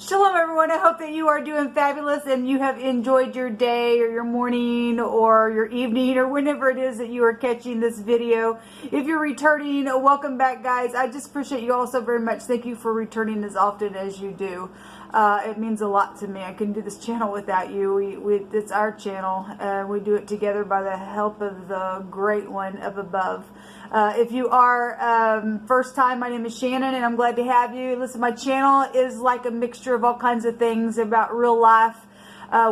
Shalom everyone, I hope that you are doing fabulous and you have enjoyed your day or your morning or your evening or whenever it is that you are catching this video. If you're returning, welcome back guys. I just appreciate you all so very much. Thank you for returning as often as you do. It means a lot to me. I couldn't do this channel without you. It's our channel. We do it together by the help of the great one up above. If you are first time, my name is Shannon and I'm glad to have you. Listen, my channel is like a mixture of all kinds of things about real life.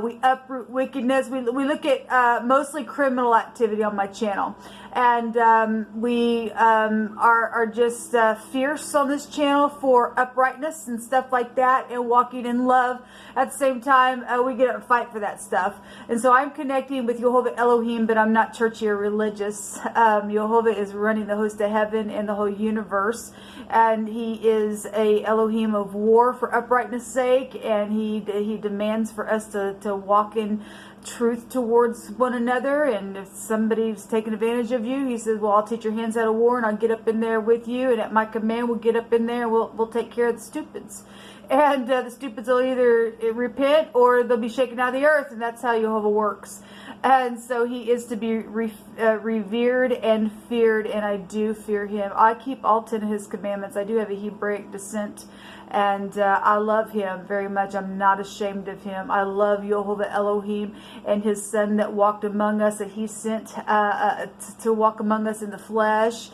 We uproot wickedness. We look at mostly criminal activity on my channel. And we are just fierce on this channel for uprightness and stuff like that and walking in love. At the same time, we get up and fight for that stuff. And so I'm connecting with YHVH Elohim, but I'm not churchy or religious. YHVH is running the host of heaven and the whole universe. And he is a Elohim of war for uprightness sake. And he demands for us to walk in truth towards one another. And if somebody's taking advantage of you, he says, well, I'll teach your hands how to war and I'll get up in there with you, and at my command we'll get up in there and we'll take care of the stupids. And the stupids will either repent or they'll be shaken out of the earth, and that's how YHVH works. And so he is to be revered and feared, and I do fear him. I keep all 10 of his commandments. I do have a Hebraic descent, and I love him very much. I'm not ashamed of him. I love YHVH Elohim and his son that walked among us, that he sent to walk among us in the flesh,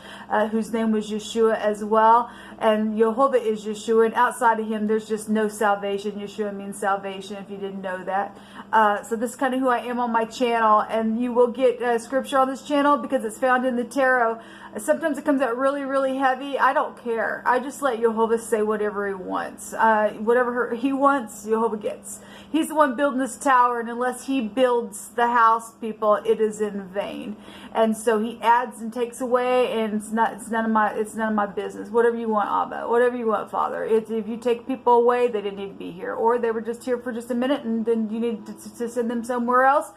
whose name was Yeshua as well. And YHVH is Yeshua, and outside of him there's just no salvation. Yeshua means salvation, if you didn't know that. So this is kind of who I am on my channel, and you will get scripture on this channel because it's found in the tarot. Sometimes it comes out really, really heavy. I don't care. I just let YHVH say whatever he wants. Whatever he wants, YHVH gets. He's the one building this tower, and unless he builds the house, people, it is in vain. And so he adds and takes away, and it's none of my business. Whatever you want, Abba. Whatever you want, Father. If you take people away, they didn't need to be here, or they were just here for just a minute, and then you need to send them somewhere else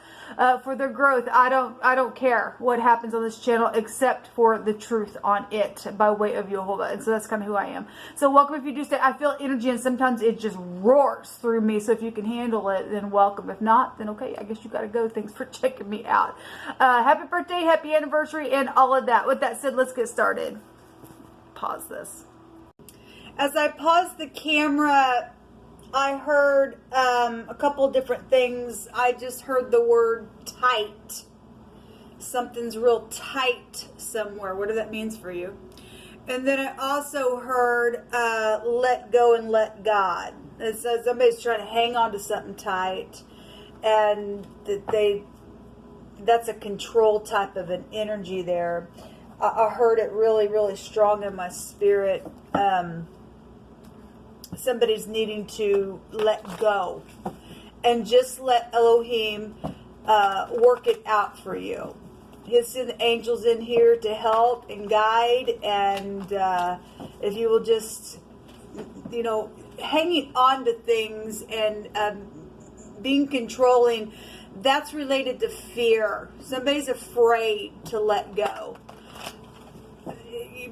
for their growth. I don't care what happens on this channel except for the truth on it by way of YHVH. And so that's kind of who I am. So welcome if you do stay. I feel energy, and sometimes it just roars through me. So if you can handle it, then welcome. If not, then okay, I guess you got to go. Thanks for checking me out. Happy birthday, happy anniversary, and all of that. With that said, let's get started. Pause this. As I paused the camera, I heard a couple different things. I just heard the word tight. Something's real tight somewhere. Whatever that means for you. And then I also heard let go and let God. It says somebody's trying to hang on to something tight, and that's a control type of an energy there. I heard it really, really strong in my spirit. Somebody's needing to let go and just let Elohim work it out for you. He'll send angels in here to help and guide, and if you will just, hanging on to things and being controlling, that's related to fear. Somebody's afraid to let go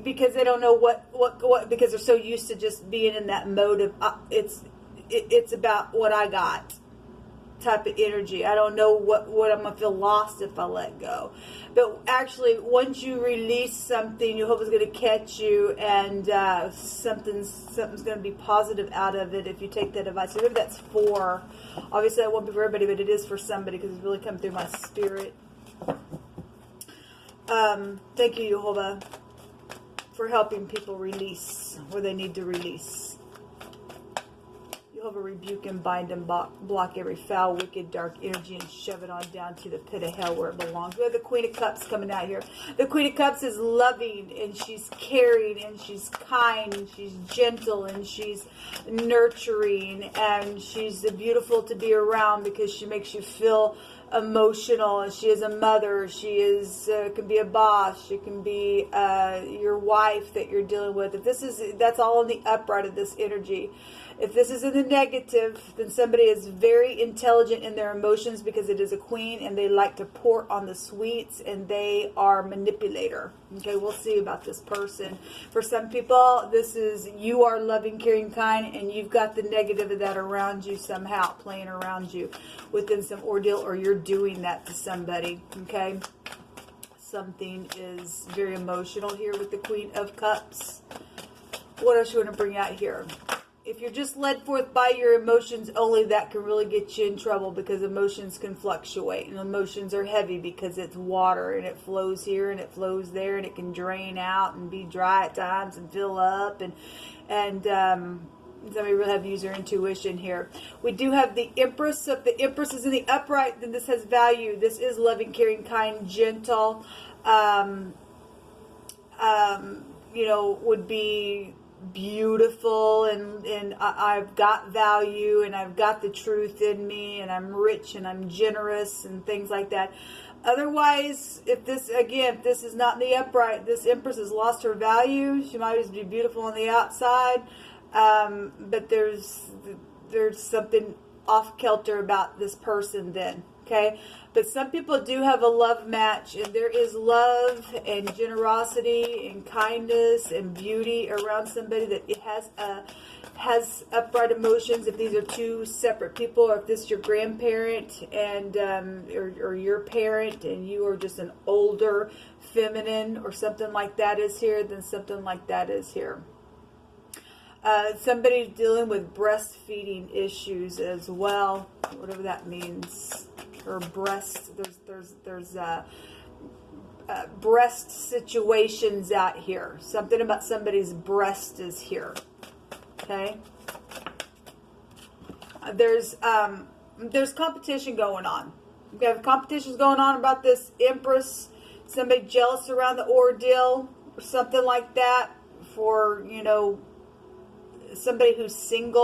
because they don't know what because they're so used to just being in that mode of it's about what I got type of energy. I don't know what I'm gonna feel lost if I let go. But actually, once you release something, YHVH is gonna catch you, and something's gonna be positive out of it if you take that advice. So maybe that's for. Obviously, that won't be for everybody, but it is for somebody because it's really come through my spirit. Thank you, YHVH, for helping people release where they need to release. YHVH rebuke and bind and block every foul, wicked, dark energy and shove it on down to the pit of hell where it belongs. We have the Queen of Cups coming out here. The Queen of Cups is loving, and she's caring, and she's kind, and she's gentle, and she's nurturing, and she's beautiful to be around because she makes you feel emotional. She is a mother. She is can be a boss. She can be your wife that you're dealing with. If that's all in the upright of this energy. If this is in the negative, then somebody is very intelligent in their emotions because it is a queen and they like to pour on the sweets and they are manipulator. Okay, we'll see about this person. For some people, this is you are loving, caring, kind, and you've got the negative of that around you somehow, playing around you within some ordeal, or you're doing that to somebody. Okay, something is very emotional here with the Queen of Cups. What else you want to bring out here? If you're just led forth by your emotions only, that can really get you in trouble because emotions can fluctuate. And emotions are heavy because it's water and it flows here and it flows there and it can drain out and be dry at times and fill up. And somebody really have to use their intuition here. We do have the Empress. So if the Empress is in the upright, then this has value. This is loving, caring, kind, gentle. You know, would be beautiful and I've got value and I've got the truth in me and I'm rich and I'm generous and things like that. Otherwise, if this is not in the upright, this Empress has lost her value. She might just be beautiful on the outside, but there's something off kilter about this person then. Okay, but some people do have a love match, and there is love and generosity and kindness and beauty around somebody that it has upright emotions. If these are two separate people, or if this is your grandparent and or your parent, and you are just an older feminine or something like that is here, then something like that is here. Somebody's dealing with breastfeeding issues as well, whatever that means. Or breast, there's breast situations out here. Something about somebody's breast is here. Okay. There's competition going on. We have competitions going on about this Empress. Somebody jealous around the ordeal or something like that. For, you know, somebody who's single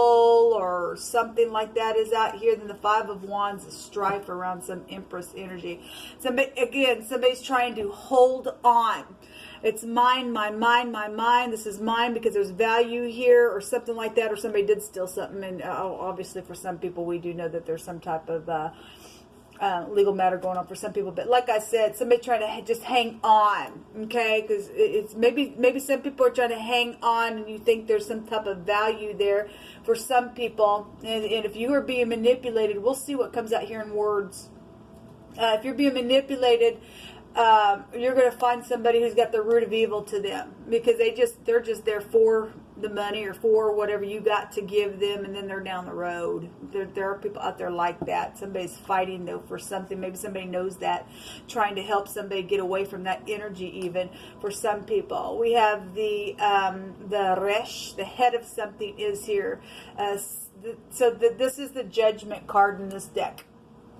or something like that is out here. Then the Five of Wands is strife around some Empress energy. Somebody's trying to hold on. It's mine, my mind, my mind. This is mine because there's value here or something like that. Or somebody did steal something. And obviously for some people, we do know that there's some type of legal matter going on for some people. But like I said, somebody trying to just hang on, okay? Because it's maybe some people are trying to hang on and you think there's some type of value there for some people. And if you are being manipulated, we'll see what comes out here in words. If you're being manipulated, you're going to find somebody who's got the root of evil to them because they're just there for the money or for whatever you got to give them, and then they're down the road. There are people out there like that. Somebody's fighting though for something. Maybe somebody knows that, trying to help somebody get away from that energy. Even for some people, we have the Resh, the head of something is here. This is the Judgment card in this deck.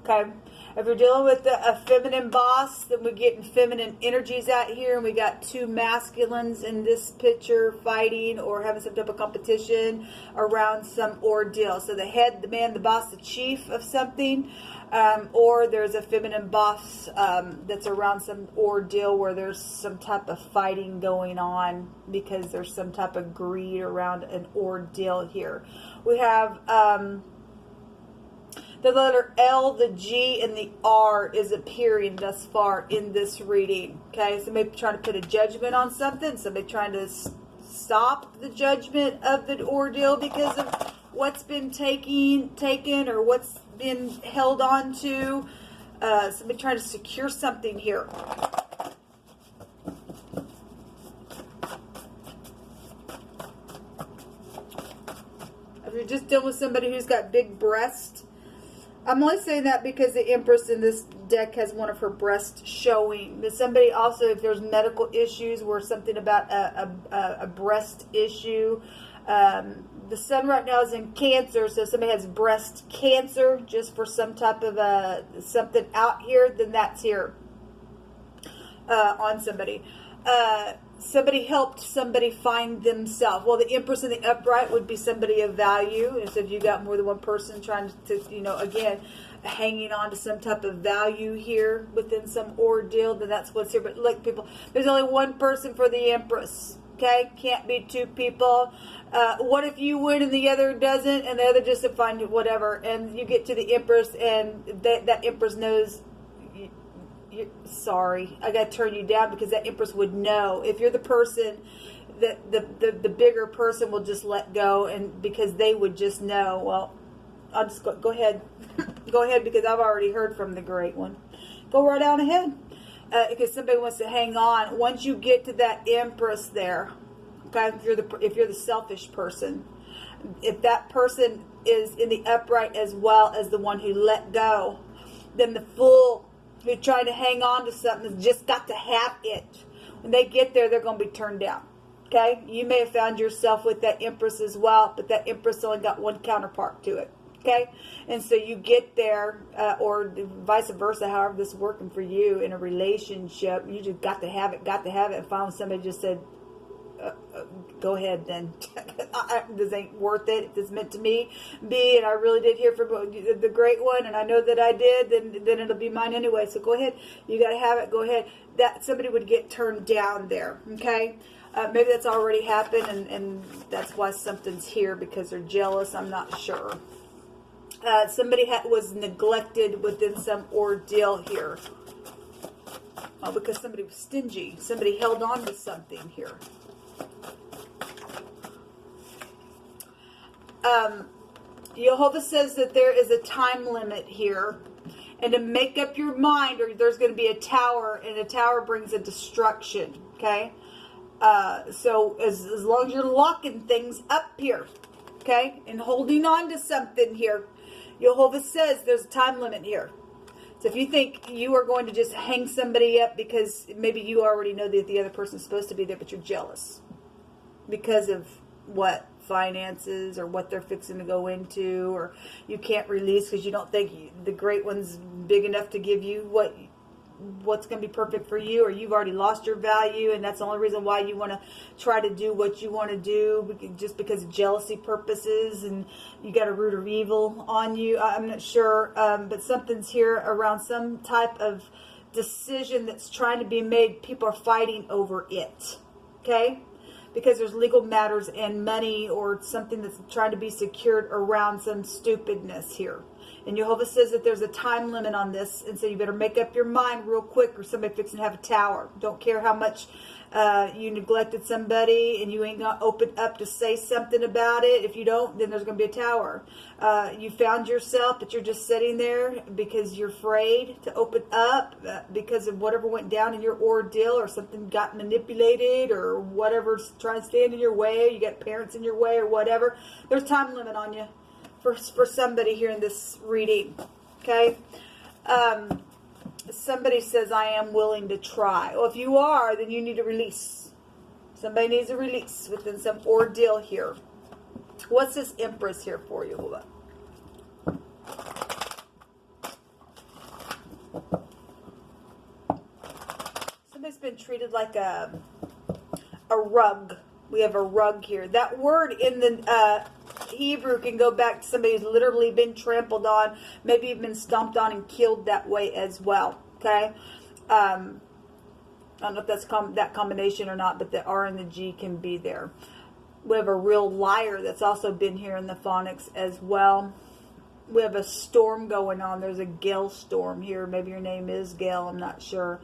Okay. If you're dealing with a feminine boss, then we're getting feminine energies out here. And we got two masculines in this picture fighting or having some type of competition around some ordeal. So the head, the man, the boss, the chief of something. Or there's a feminine boss that's around some ordeal where there's some type of fighting going on because there's some type of greed around an ordeal here. We have... the letter L, the G, and the R is appearing thus far in this reading. Okay, somebody trying to put a judgment on something. Somebody trying to stop the judgment of the ordeal because of what's been taken or what's been held on to. Somebody trying to secure something here. If you're just dealing with somebody who's got big breasts, I'm only saying that because the Empress in this deck has one of her breasts showing. But somebody also, if there's medical issues or something about a breast issue, the sun right now is in Cancer, so if somebody has breast cancer just for some type of something out here, then that's here on somebody. Somebody helped somebody find themselves. Well, the Empress in the upright would be somebody of value. And so if you got more than one person trying to, you know, again, hanging on to some type of value here within some ordeal, then that's what's here. But look, people, there's only one person for the Empress. Okay, can't be two people. What if you win and the other doesn't, and the other just fine, whatever, and you get to the Empress, and that Empress knows, sorry, I got to turn you down, because that Empress would know. If you're the person, that the bigger person will just let go, and because they would just know. Well, I'll just go ahead. Go ahead, because I've already heard from the Great One. Go right on ahead. Because somebody wants to hang on. Once you get to that Empress there, okay, if you're the selfish person, if that person is in the upright as well as the one who let go, then the fool who's trying to hang on to something has just got to have it. When they get there, they're going to be turned down. Okay, you may have found yourself with that Empress as well, but that Empress only got one counterpart to it. Okay, and so you get there, or vice versa, however this is working for you in a relationship, you just got to have it, and finally somebody just said, go ahead then. This ain't worth it. If it's meant to be, and I really did hear from the Great One, and I know that I did, then it'll be mine anyway, so go ahead. You got to have it, go ahead. That somebody would get turned down there, okay? Maybe that's already happened, and that's why something's here, because they're jealous, I'm not sure. Somebody was neglected within some ordeal here. Oh, because somebody was stingy. Somebody held on to something here. Jehovah says that there is a time limit here. And to make up your mind, or there's going to be a tower, and a tower brings a destruction. Okay? So as long as you're locking things up here, okay, and holding on to something here, Jehovah says there's a time limit here. So if you think you are going to just hang somebody up because maybe you already know that the other person's supposed to be there, but you're jealous because of what? Finances, or what they're fixing to go into, or you can't release because you don't think the Great One's big enough to give you what's going to be perfect for you, or you've already lost your value, and that's the only reason why you want to try to do what you want to do, just because of jealousy purposes, and you got a root of evil on you. I'm not sure, but something's here around some type of decision that's trying to be made. People are fighting over it, okay? Because there's legal matters and money, or something that's trying to be secured around some stupidness here. And Jehovah says that there's a time limit on this, and so you better make up your mind real quick, or somebody fixing to have a tower. Don't care how much you neglected somebody, and you ain't gonna open up to say something about it. If you don't, then there's gonna be a tower. You found yourself, but you're just sitting there because you're afraid to open up because of whatever went down in your ordeal, or something got manipulated, or whatever's trying to stand in your way. You got parents in your way, or whatever. There's a time limit on you. For somebody here in this reading, okay? Somebody says, I am willing to try. Well, if you are, then you need a release. Somebody needs a release within some ordeal here. What's this Empress here for you? Hold on. Somebody's been treated like a rug. We have a rug here. That word in the Hebrew can go back to somebody who's literally been trampled on, maybe even been stomped on and killed that way as well. Okay, I don't know if that's that combination or not, but the R and the G can be there. We have a real liar that's also been here in the phonics as well. We have a storm going on. There's a gale storm here. Maybe your name is Gail. I'm not sure.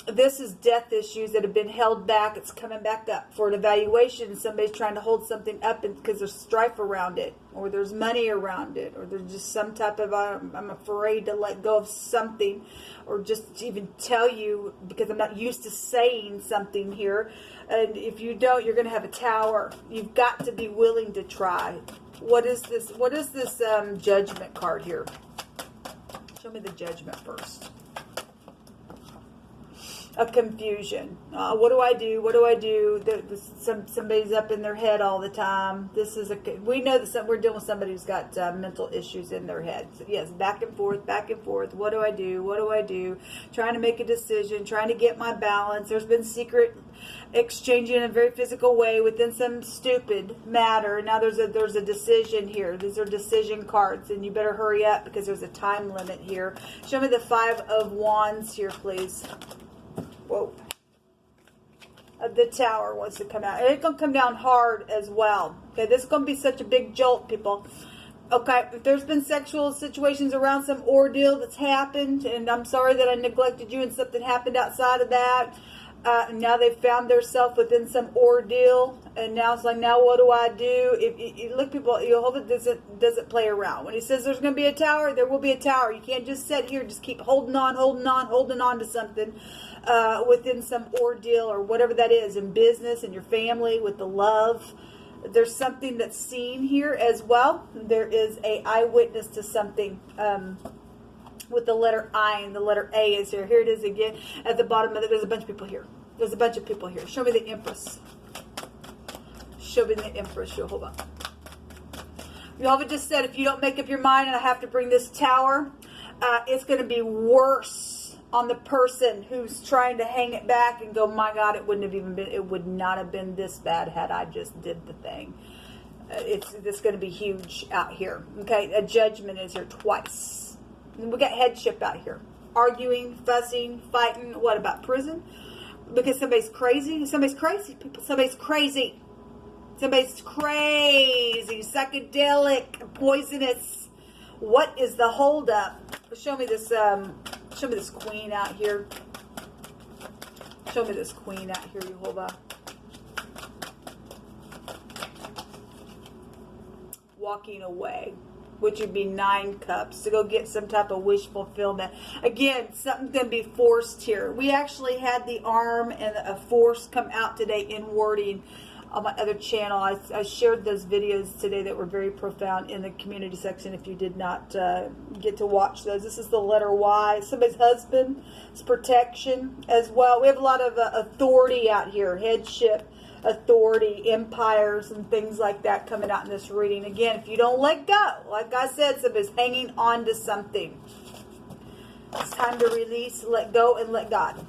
This is death issues that have been held back. It's coming back up for an evaluation. Somebody's trying to hold something up because there's strife around it, or there's money around it, or there's just some type of, I'm afraid to let go of something, or just even tell you because I'm not used to saying something here. And if you don't, you're going to have a tower. You've got to be willing to try. What is this? What is this judgment card here? Show me the judgment first. A confusion. What do I do? What do I do? Somebody's up in their head all the time. This is we know that we're dealing with somebody who's got mental issues in their head. So yes, back and forth, back and forth. What do I do? What do I do? Trying to make a decision, trying to get my balance. There's been secret exchanging in a very physical way within some stupid matter. Now there's a decision here. These are decision cards, and you better hurry up because there's a time limit here. Show me the 5 of Wands here, please. Whoa. The Tower wants to come out. And it's going to come down hard as well. Okay, this is going to be such a big jolt, people. Okay, if there's been sexual situations around some ordeal that's happened, and I'm sorry that I neglected you and something happened outside of that, and now they've found themselves within some ordeal, and now it's like, now what do I do? Look, people, Jehovah doesn't play around. When he says there's going to be a tower, there will be a tower. You can't just sit here, just keep holding on to something within some ordeal or whatever that is, in business, in your family, with the love. There's something that's seen here as well. There is a eyewitness to something with the letter I, and the letter A is here. Here it is again at the bottom of it. There's a bunch of people here. There's a bunch of people here. Show me the Empress. Show me the Empress, Jehovah. Jehovah just said, if you don't make up your mind and I have to bring this tower, it's going to be worse on the person who's trying to hang it back and go, my God, it would not have been this bad had I just did the thing. It's going to be huge out here. Okay, a judgment is here twice. And we got headship out here. Arguing, fussing, fighting. What about prison? Because somebody's crazy. Somebody's crazy, people. Somebody's crazy. Somebody's crazy. Psychedelic, poisonous. What is the holdup? Show me this. Show me this queen out here. Show me this queen out here, Jehovah. Walking away, which would be 9 cups, to go get some type of wish fulfillment. Again, something's going to be forced here. We actually had the arm and a force come out today in wording on my other channel. I shared those videos today that were very profound in the community section if you did not get to watch those. This is the letter Y. Somebody's husband. It's protection as well. We have a lot of authority out here. Headship, authority, empires, and things like that coming out in this reading. Again, if you don't let go, like I said, somebody's hanging on to something. It's time to release, let go, and let God.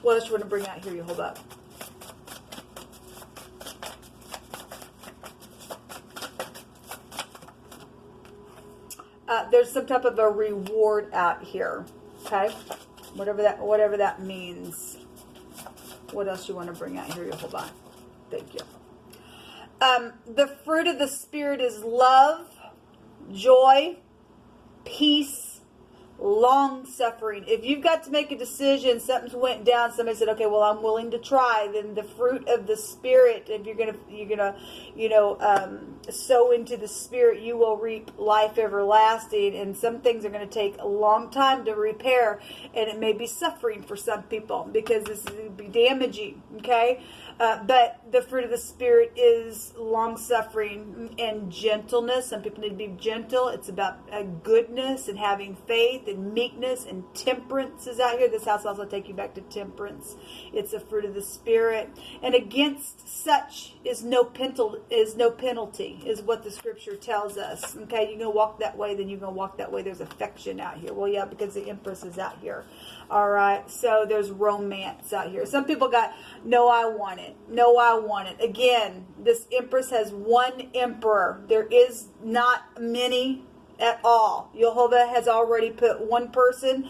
What else you want to bring out here? You hold up. There's some type of a reward out here. Okay, whatever that means. What else you want to bring out here? You hold on. Thank you. The fruit of the Spirit is love, joy, peace, long-suffering. If you've got to make a decision, something's went down, somebody said, okay, well, I'm willing to try, then the fruit of the Spirit, if you're gonna sow into the Spirit, you will reap life everlasting. And some things are going to take a long time to repair, and it may be suffering for some people because this will be damaging. Okay, but the fruit of the Spirit is long-suffering and gentleness. Some people need to be gentle. It's about goodness and having faith and meekness, and temperance is out here. This house also take you back to temperance. It's a fruit of the Spirit, and against such is no penalty, is what the scripture tells us. Okay, you're gonna walk that way, then you're gonna walk that way. There's affection out here. Well, yeah, because the Empress is out here. All right, so there's romance out here. Some people got, no, I want it. No, I want it. Again, this Empress has one emperor. There is not many at all. Jehovah has already put one person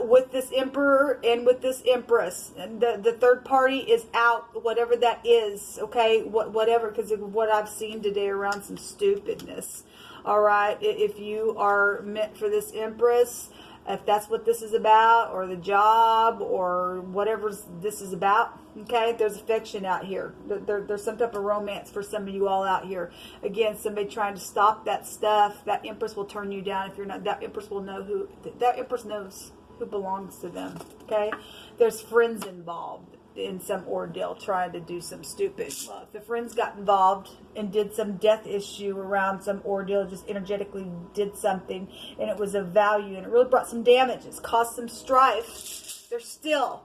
with this emperor and with this empress. And the third party is out, whatever that is. Okay, whatever, because of what I've seen today around some stupidness. All right, if you are meant for this empress, if that's what this is about, or the job, or whatever this is about, okay, there's affection out here. There's some type of romance for some of you all out here. Again, somebody trying to stop that stuff. That Empress will turn you down if you're not. That Empress will know who. That Empress knows who belongs to them. Okay, there's friends involved in some ordeal trying to do some stupid. Well, if the friends got involved and did some death issue around some ordeal, just energetically did something, and it was of value, and it really brought some damage, it's caused some strife, there's still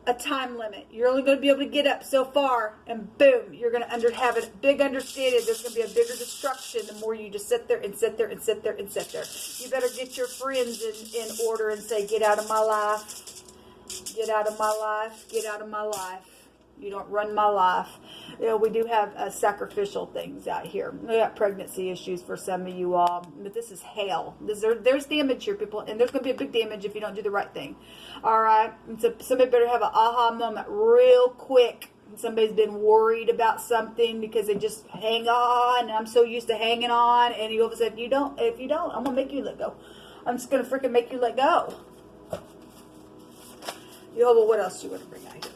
a time limit. You're only going to be able to get up so far, and boom, you're going to have a big understanding. There's going to be a bigger destruction the more you just sit there and sit there and sit there and sit there. You better get your friends in order and say, get out of my life. Get out of my life. Get out of my life. You don't run my life. You know, we do have sacrificial things out here. We got pregnancy issues for some of you all, but this is hail. There's damage here, people, and there's going to be a big damage if you don't do the right thing. All right, and so somebody better have an aha moment real quick. Somebody's been worried about something because they just hang on, and I'm so used to hanging on, and you all of a sudden, if you don't, I'm going to make you let go. I'm just going to freaking make you let go. Jehovah, what else do you want to bring out here?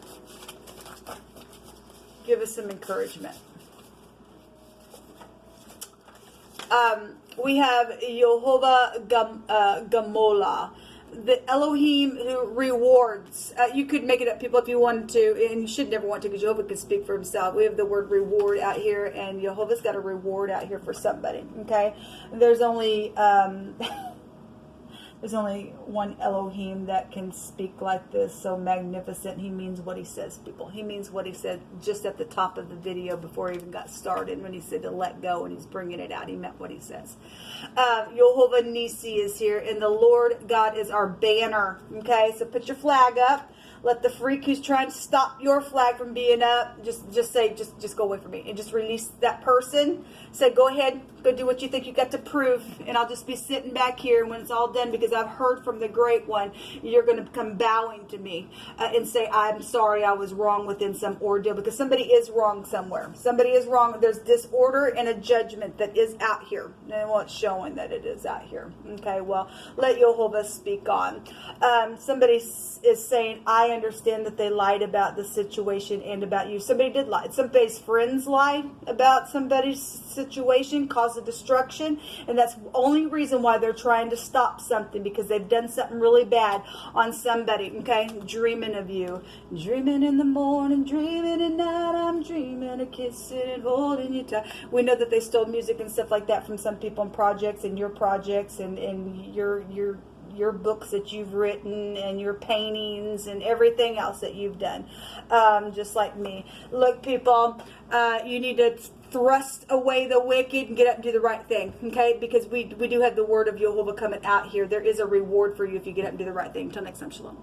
Give us some encouragement. We have Jehovah Gamola, the Elohim who rewards. You could make it up, people, if you wanted to, and you should never want to, because Jehovah can speak for himself. We have the word reward out here, and Jehovah's got a reward out here for somebody. Okay, there's only there's only one Elohim that can speak like this, so magnificent. He means what he says, people. He means what he said just at the top of the video before he even got started, when he said to let go, and he's bringing it out. He meant what he says. Jehovah Nisi is here, and the Lord God is our banner. Okay, so put your flag up. Let the freak who's trying to stop your flag from being up, just say, just go away from me, and just release that person. Say, go ahead, go do what you think you got to prove, and I'll just be sitting back here. And when it's all done, because I've heard from the Great One, you're going to come bowing to me and say, I'm sorry, I was wrong within some ordeal, because somebody is wrong somewhere. Somebody is wrong. There's disorder and a judgment that is out here, and well, it's showing that it is out here. Okay, well, let Jehovah speak on. Somebody is saying, I understand that they lied about the situation and about you. Somebody did lie. Somebody's friends lied about somebody's situation, caused a destruction, and that's the only reason why they're trying to stop something, because they've done something really bad on somebody. Okay, dreaming of you, dreaming in the morning, dreaming at night, I'm dreaming of kissing and holding you tight. We know that they stole music and stuff like that from some people and projects, and your projects, and your books that you've written, and your paintings, and everything else that you've done, just like me. Look, people, you need to thrust away the wicked and get up and do the right thing, okay? Because we do have the word of Jehovah coming out here. There is a reward for you if you get up and do the right thing. Until next time, shalom.